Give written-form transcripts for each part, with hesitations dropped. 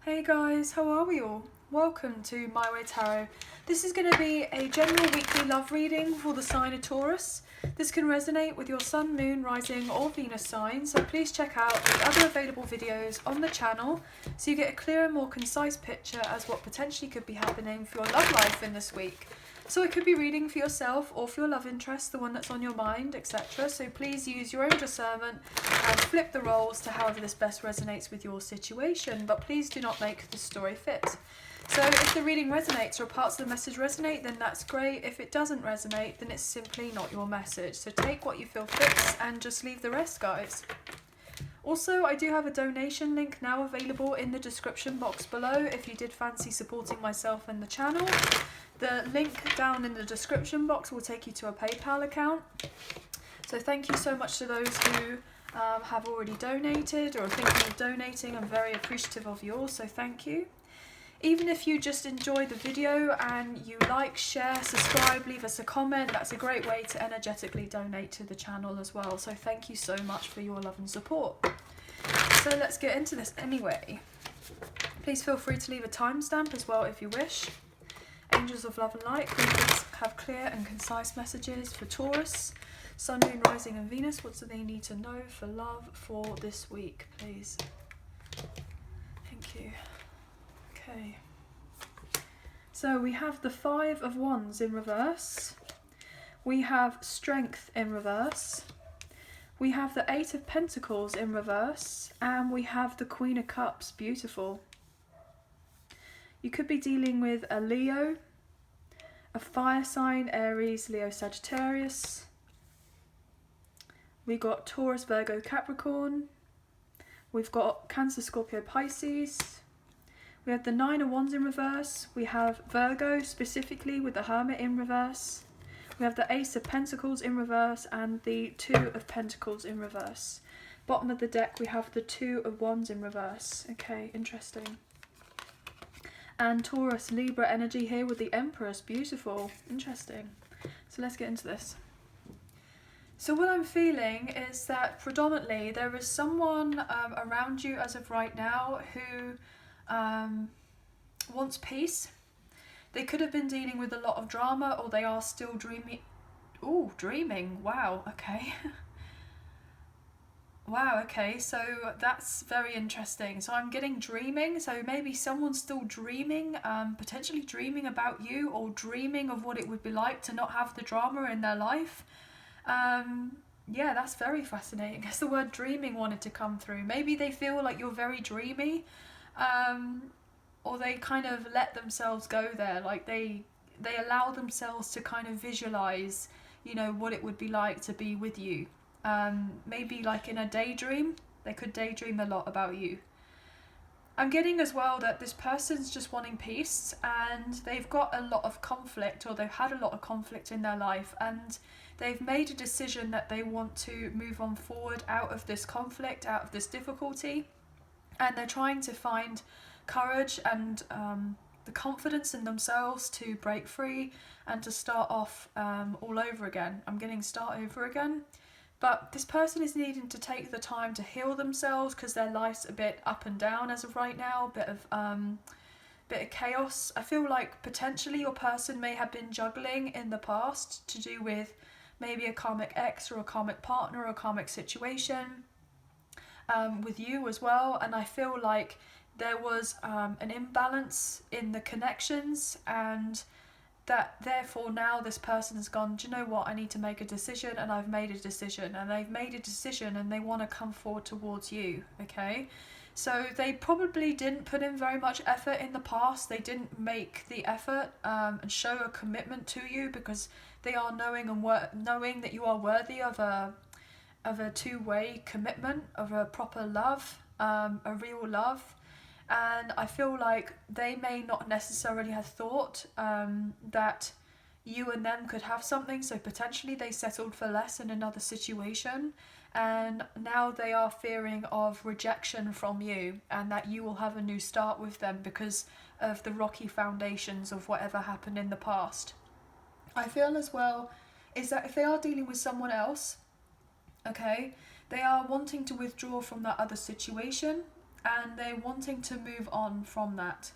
Hey guys, how are we all? Welcome to My Way Tarot. This is going to be a general weekly love reading for the sign of Taurus. This can resonate with your sun, moon, rising or Venus sign, so please check out the other available videos on the channel so you get a clearer, more concise picture as what potentially could be happening for your love life in this week. So it could be reading for yourself or for your love interest, the one that's on your mind, etc. So please use your own discernment and flip the roles to however this best resonates with your situation. But please do not make the story fit. So if the reading resonates or parts of the message resonate, then that's great. If it doesn't resonate, then it's simply not your message. So take what you feel fits and just leave the rest, guys. Also, I do have a donation link now available in the description box below if you did fancy supporting myself and the channel. The link down in the description box will take you to a PayPal account. So thank you so much to those who have already donated or are thinking of donating. I'm very appreciative of you all, so thank you. Even if you just enjoy the video and you like, share, subscribe, leave us a comment, that's a great way to energetically donate to the channel as well. So thank you so much for your love and support. So let's get into this anyway. Please feel free to leave a timestamp as well if you wish. Angels of love and light, please have clear and concise messages for Taurus, Sun, Moon, Rising and Venus. What do they need to know for love for this week, please? Thank you. Okay. So we have the Five of Wands in reverse. We have Strength in reverse. We have the Eight of Pentacles in reverse. And we have the Queen of Cups. Beautiful. You could be dealing with a Leo, a fire sign, Aries, Leo, Sagittarius. We got Taurus, Virgo, Capricorn. We've got Cancer, Scorpio, Pisces. We have the Nine of Wands in reverse. We have Virgo specifically with the Hermit in reverse. We have the Ace of Pentacles in reverse and the Two of Pentacles in reverse. Bottom of the deck we have the Two of Wands in reverse. Okay, interesting. And Taurus, Libra energy here with the Empress. Beautiful. Interesting. So let's get into this. So what I'm feeling is that predominantly there is someone around you as of right now who wants peace. They could have been dealing with a lot of drama, or they are still dreaming. Ooh, dreaming. Wow, okay. Wow, okay, so that's very interesting. So I'm getting dreaming, so maybe someone's still dreaming, potentially dreaming about you, or dreaming of what it would be like to not have the drama in their life. Yeah, that's very fascinating. I guess the word dreaming wanted to come through. Maybe they feel like you're very dreamy, or they kind of let themselves go there, like they allow themselves to kind of visualize, you know, what it would be like to be with you. Maybe like in a daydream, they could daydream a lot about you. I'm getting as well that this person's just wanting peace, and they've got a lot of conflict, or they've had a lot of conflict in their life, and they've made a decision that they want to move on forward out of this conflict, out of this difficulty, and they're trying to find courage and the confidence in themselves to break free and to start off all over again. I'm getting start over again. But this person is needing to take the time to heal themselves because their life's a bit up and down as of right now, bit of chaos. I feel like potentially your person may have been juggling in the past to do with maybe a karmic ex or a karmic partner or a karmic situation with you as well. And I feel like there was an imbalance in the connections, and that therefore now this person has gone, do you know what, I need to make a decision, and I've made a decision, and they've made a decision and they want to come forward towards you, okay? So they probably didn't put in very much effort in the past. They didn't make the effort and show a commitment to you because they are knowing that you are worthy of a two-way commitment, of a proper love, a real love. And I feel like they may not necessarily have thought that you and them could have something, so potentially they settled for less in another situation, and now they are fearing of rejection from you, and that you will have a new start with them because of the rocky foundations of whatever happened in the past. I feel as well is that if they are dealing with someone else, okay, they are wanting to withdraw from that other situation, and they're wanting to move on from that.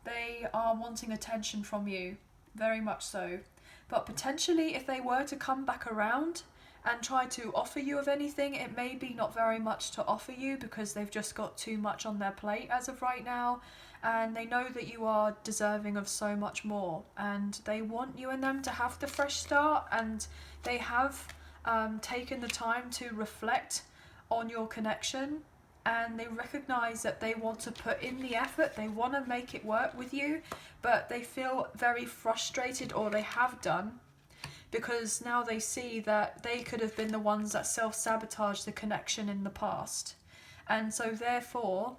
They are wanting attention from you, very much so. But potentially, if they were to come back around and try to offer you of anything, it may be not very much to offer you, because they've just got too much on their plate as of right now, and they know that you are deserving of so much more, and they want you and them to have the fresh start, and they have taken the time to reflect on your connection, and they recognize that they want to put in the effort, they want to make it work with you, but they feel very frustrated, or they have done, because now they see that they could have been the ones that self-sabotaged the connection in the past. And so therefore,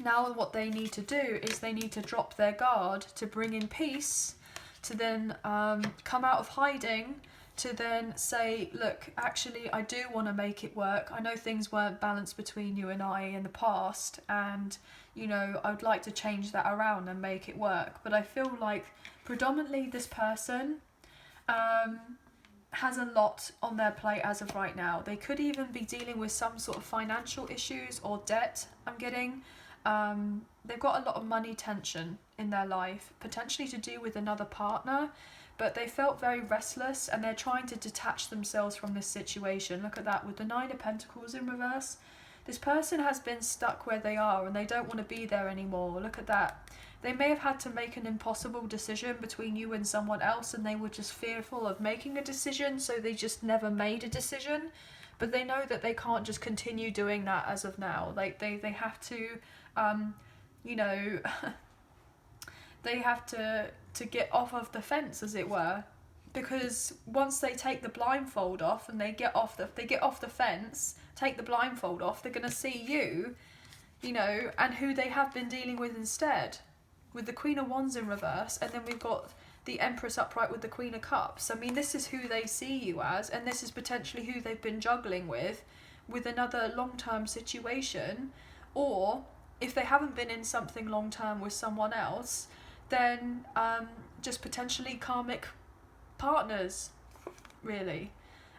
now what they need to do is they need to drop their guard to bring in peace, to then come out of hiding, to then say, look, actually I do want to make it work. I know things weren't balanced between you and I in the past, and you know, I would like to change that around and make it work. But I feel like predominantly this person has a lot on their plate as of right now. They could even be dealing with some sort of financial issues or debt, I'm getting. They've got a lot of money tension in their life, potentially to do with another partner, but they felt very restless and they're trying to detach themselves from this situation. Look at that, with the Nine of Pentacles in reverse. This person has been stuck where they are and they don't want to be there anymore. Look at that. They may have had to make an impossible decision between you and someone else, and they were just fearful of making a decision, so they just never made a decision. But they know that they can't just continue doing that as of now. Like they have to, you know, they have to get off of the fence, as it were, because once they take the blindfold off and they get off the fence, take the blindfold off, they're gonna see you, you know, and who they have been dealing with instead. With the Queen of Wands in reverse, and then we've got the Empress upright with the Queen of Cups. I mean, this is who they see you as, and this is potentially who they've been juggling with another long-term situation. Or if they haven't been in something long-term with someone else, then just potentially karmic partners, really.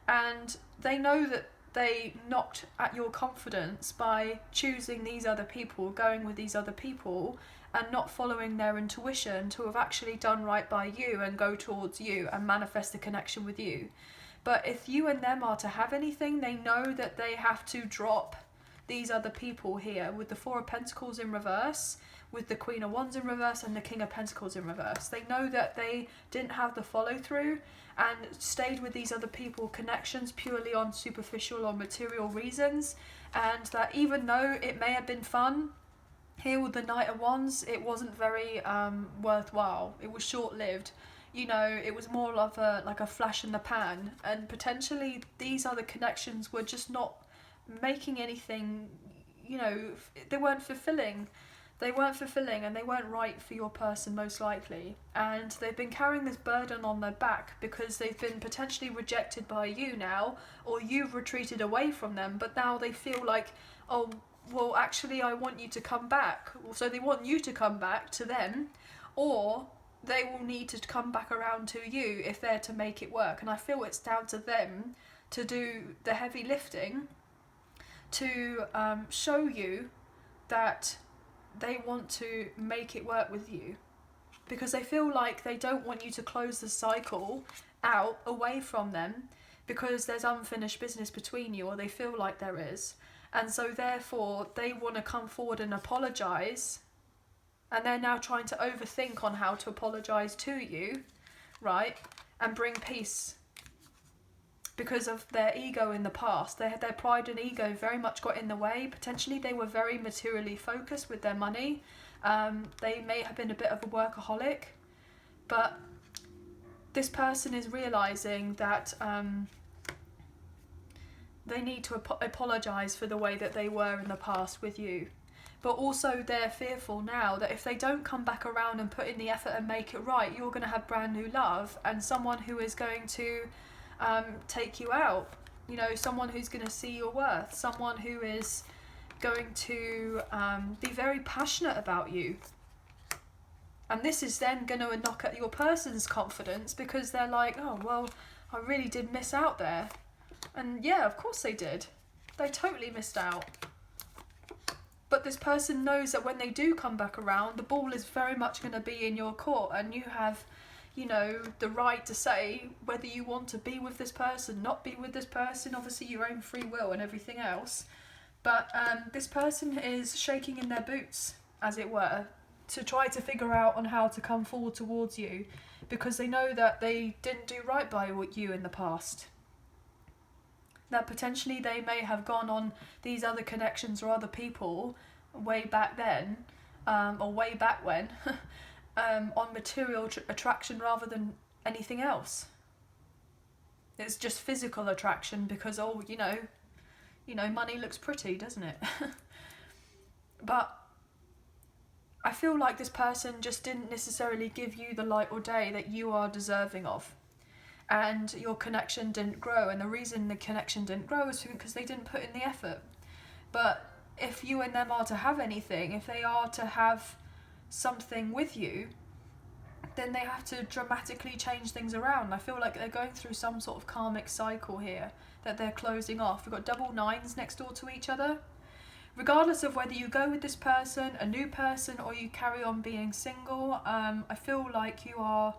And they know that they knocked at your confidence by choosing these other people, going with these other people, and not following their intuition to have actually done right by you and go towards you and manifest a connection with you. But if you and them are to have anything, they know that they have to drop these other people here, with the Four of Pentacles in reverse, with the Queen of Wands in reverse, and the King of Pentacles in reverse. They know that they didn't have the follow through and stayed with these other people connections purely on superficial or material reasons, and that even though it may have been fun, here with the Knight of Wands, it wasn't very worthwhile. It was short-lived. You know, it was more of like a flash in the pan, and potentially these other connections were just not making anything, you know, they weren't fulfilling. They weren't fulfilling and they weren't right for your person, most likely. And they've been carrying this burden on their back because they've been potentially rejected by you now, or you've retreated away from them, but now they feel like, oh, well, actually, I want you to come back. So they want you to come back to them, or they will need to come back around to you if they're to make it work. And I feel it's down to them to do the heavy lifting, to show you that they want to make it work with you, because they feel like they don't want you to close the cycle out away from them, because there's unfinished business between you, or they feel like there is. And so therefore they want to come forward and apologise, and they're now trying to overthink on how to apologise to you, right, and bring peace, because of their ego in the past. Their pride and ego very much got in the way. Potentially they were very materially focused with their money. They may have been a bit of a workaholic, but this person is realising that they need to apologise for the way that they were in the past with you. But also they're fearful now that if they don't come back around and put in the effort and make it right, you're going to have brand new love and someone who is going to take you out. You know, someone who's going to see your worth, someone who is going to be very passionate about you. And this is then going to knock at your person's confidence, because they're like, oh, well, I really did miss out there. And yeah, of course they did. They totally missed out. But this person knows that when they do come back around, the ball is very much going to be in your court, and you have, you know, the right to say whether you want to be with this person, not be with this person, obviously your own free will and everything else. But this person is shaking in their boots, as it were, to try to figure out on how to come forward towards you, because they know that they didn't do right by you in the past. That potentially they may have gone on these other connections or other people way back then, or way back when, on material attraction rather than anything else. It's just physical attraction because, oh, you know, money looks pretty, doesn't it? But I feel like this person just didn't necessarily give you the light or day that you are deserving of. And your connection didn't grow. And the reason the connection didn't grow is because they didn't put in the effort. But if you and them are to have anything, if they are to have something with you, then they have to dramatically change things around. I feel like they're going through some sort of karmic cycle here that they're closing off. We've got double nines next door to each other. Regardless of whether you go with this person, a new person, or you carry on being single, I feel like you are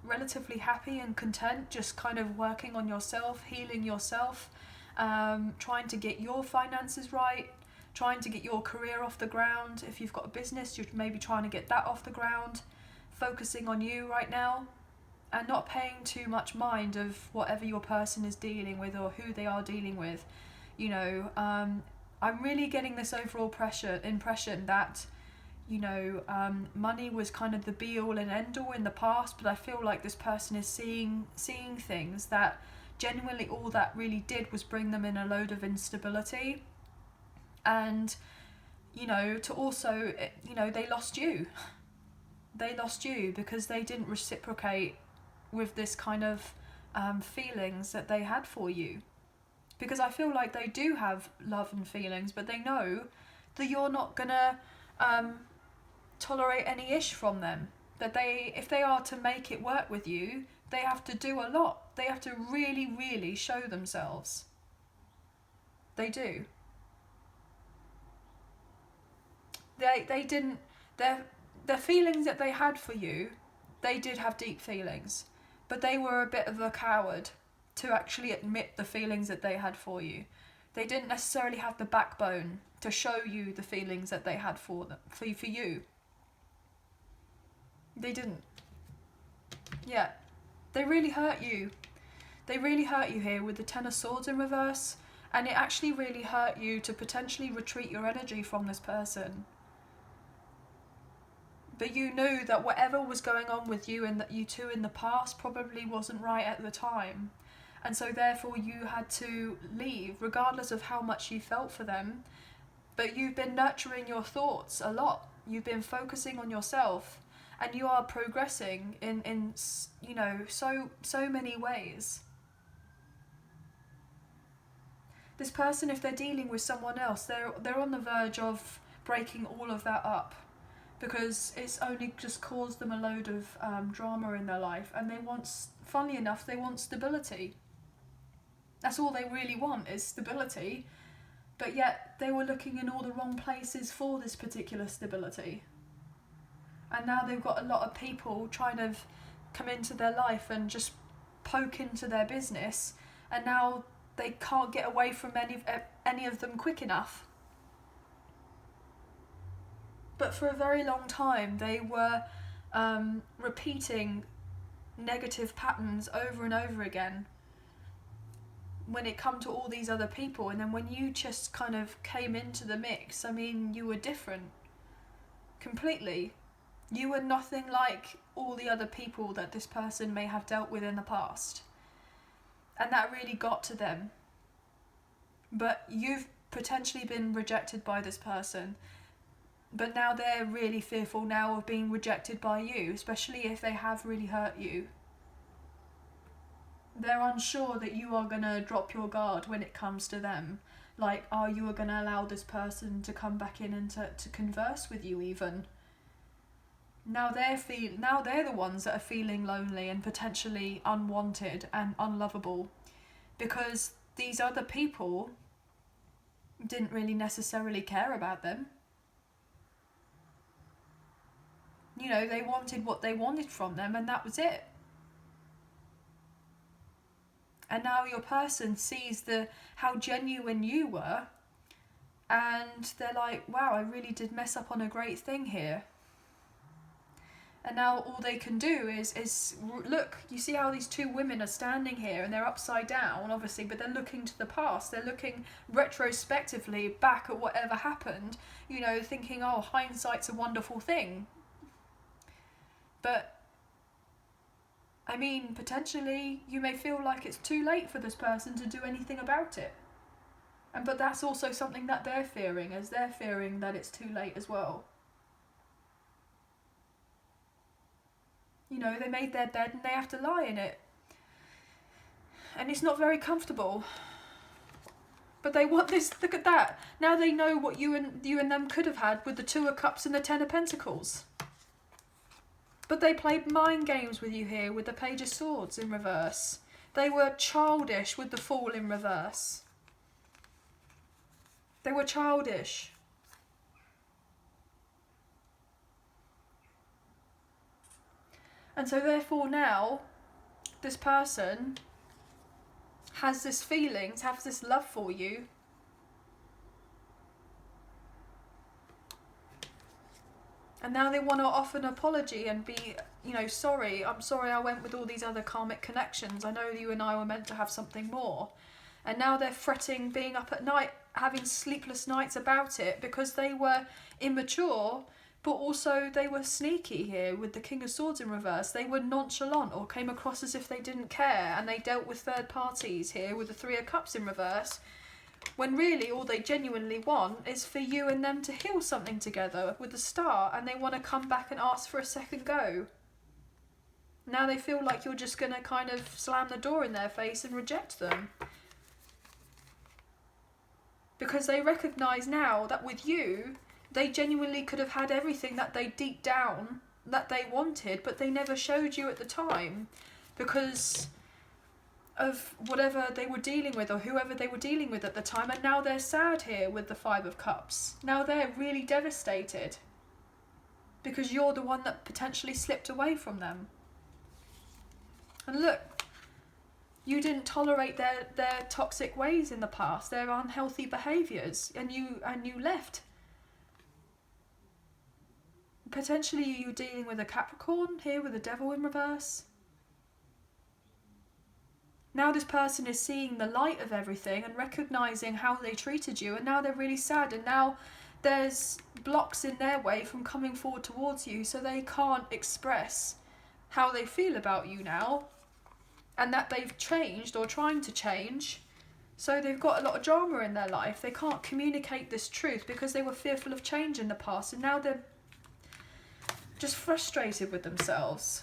relatively happy and content, just kind of working on yourself, healing yourself, trying to get your finances right, trying to get your career off the ground. If you've got a business, you're maybe trying to get that off the ground, focusing on you right now, and not paying too much mind of whatever your person is dealing with or who they are dealing with. You know, I'm really getting this overall impression that, you know, money was kind of the be-all and end-all in the past, but I feel like this person is seeing things that genuinely all that really did was bring them in a load of instability. And, you know, to also, you know, they lost you. They lost you because they didn't reciprocate with this kind of feelings that they had for you. Because I feel like they do have love and feelings, but they know that you're not gonna tolerate any ish from them. That if they are to make it work with you, they have to do a lot. They have to really, really show themselves. They do. They didn't, their feelings that they had for you, they did have deep feelings, but they were a bit of a coward to actually admit the feelings that they had for you. They didn't necessarily have the backbone to show you the feelings that they had for you. They didn't. Yeah. They really hurt you. They really hurt you here with the Ten of Swords in reverse, and it actually really hurt you to potentially retreat your energy from this person. But you knew that whatever was going on with you and that you two in the past probably wasn't right at the time. And so therefore you had to leave, regardless of how much you felt for them. But you've been nurturing your thoughts a lot. You've been focusing on yourself. And you are progressing in you know, so many ways. This person, if they're dealing with someone else, they're on the verge of breaking all of that up. Because it's only just caused them a load of drama in their life. And they want, funnily enough, they want stability. That's all they really want, is stability. But yet they were looking in all the wrong places for this particular stability. And now they've got a lot of people trying to come into their life and just poke into their business. And now they can't get away from any of them quick enough. But for a very long time they were repeating negative patterns over and over again when it come to all these other people. And then when you just kind of came into the mix, I mean, you were different. Completely. You were nothing like all the other people that this person may have dealt with in the past. And that really got to them. But you've potentially been rejected by this person. But now they're really fearful now of being rejected by you, especially if they have really hurt you. They're unsure that you are going to drop your guard when it comes to them. Like, are you going to allow this person to come back in and to converse with you even? Now they're the ones that are feeling lonely and potentially unwanted and unlovable. Because these other people didn't really necessarily care about them. You know, they wanted what they wanted from them, and that was it. And now your person sees how genuine you were, and they're like, wow, I really did mess up on a great thing here. And now all they can do is look, you see how these two women are standing here and they're upside down, obviously, but they're looking to the past. They're looking retrospectively back at whatever happened, you know, thinking, oh, hindsight's a wonderful thing. But, I mean, potentially you may feel like it's too late for this person to do anything about it. But that's also something that they're fearing, as they're fearing that it's too late as well. You know, they made their bed and they have to lie in it. And it's not very comfortable. But they want this, look at that. Now they know what you and them could have had with the Two of Cups and the Ten of Pentacles. But they played mind games with you here with the Page of Swords in reverse. They were childish with the Fool in reverse. They were childish. And so therefore now, this person has this feeling, has this love for you. And now they want to offer an apology and be, you know, sorry, I'm sorry I went with all these other karmic connections. I know you and I were meant to have something more. And now they're fretting, being up at night, having sleepless nights about it because they were immature, but also they were sneaky here with the King of Swords in reverse. They were nonchalant or came across as if they didn't care, and they dealt with third parties here with the Three of Cups in reverse, when really all they genuinely want is for you and them to heal something together with the Star, and they want to come back and ask for a second go. Now they feel like you're just going to kind of slam the door in their face and reject them. Because they recognise now that with you, they genuinely could have had everything that they deep down, that they wanted, but they never showed you at the time because of whatever they were dealing with or whoever they were dealing with at the time. And now they're sad here with the Five of Cups. Now they're really devastated because you're the one that potentially slipped away from them. And look, you didn't tolerate their toxic ways in the past, their unhealthy behaviours, and you left. Potentially you're dealing with a Capricorn here with the Devil in reverse. Now this person is seeing the light of everything and recognising how they treated you, and now they're really sad, and now there's blocks in their way from coming forward towards you, so they can't express how they feel about you now, and that they've changed or trying to change. So they've got a lot of drama in their life. They can't communicate this truth because they were fearful of change in the past, and now they're just frustrated with themselves.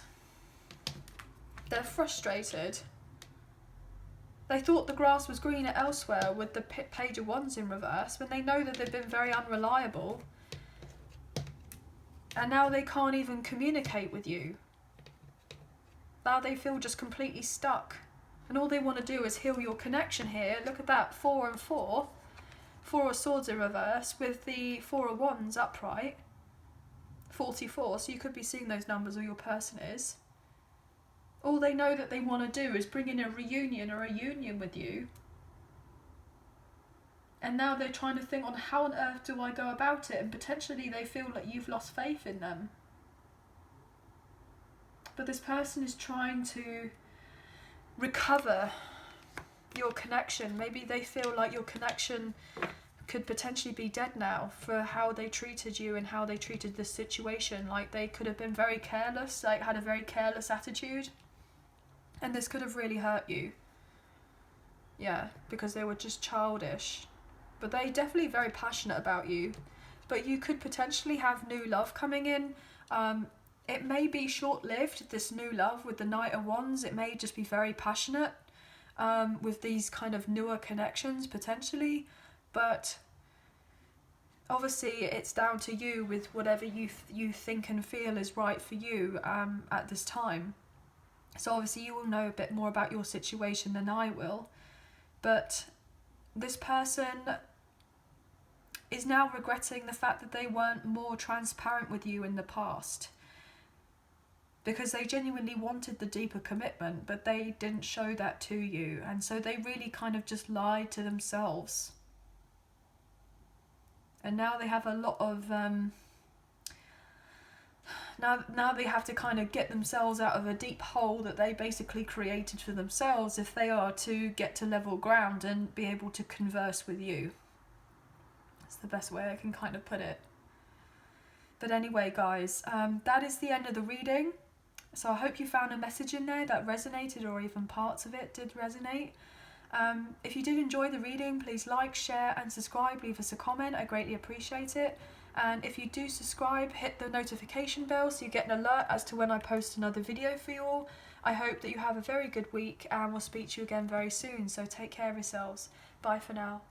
They're frustrated. They thought the grass was greener elsewhere with the Page of Wands in reverse, when they know that they've been very unreliable. And now they can't even communicate with you. Now they feel just completely stuck. And all they want to do is heal your connection here. Look at that, 4 and 4. 4 of Swords in reverse with the 4 of Wands upright. 44, so you could be seeing those numbers, or your person is. All they know that they want to do is bring in a reunion or a union with you. And now they're trying to think on how on earth do I go about it, and potentially they feel like you've lost faith in them. But this person is trying to recover your connection. Maybe they feel like your connection could potentially be dead now for how they treated you and how they treated this situation. Like they could have been very careless, like had a very careless attitude. And this could have really hurt you. Yeah, because they were just childish. But they're definitely very passionate about you. But you could potentially have new love coming in. It may be short-lived, this new love with the Knight of Wands. It may just be very passionate with these kind of newer connections potentially. But obviously it's down to you with whatever you think and feel is right for you at this time. So obviously you will know a bit more about your situation than I will. But this person is now regretting the fact that they weren't more transparent with you in the past. Because they genuinely wanted the deeper commitment, but they didn't show that to you. And so they really kind of just lied to themselves. And now they have a lot of... Now they have to kind of get themselves out of a deep hole that they basically created for themselves if they are to get to level ground and be able to converse with you. That's the best way I can kind of put it. But anyway, guys, that is the end of the reading. So I hope you found a message in there that resonated, or even parts of it did resonate. If you did enjoy the reading, please like, share and subscribe. Leave us a comment. I greatly appreciate it. And if you do subscribe, hit the notification bell so you get an alert as to when I post another video for you all. I hope that you have a very good week, and we'll speak to you again very soon. So take care of yourselves. Bye for now.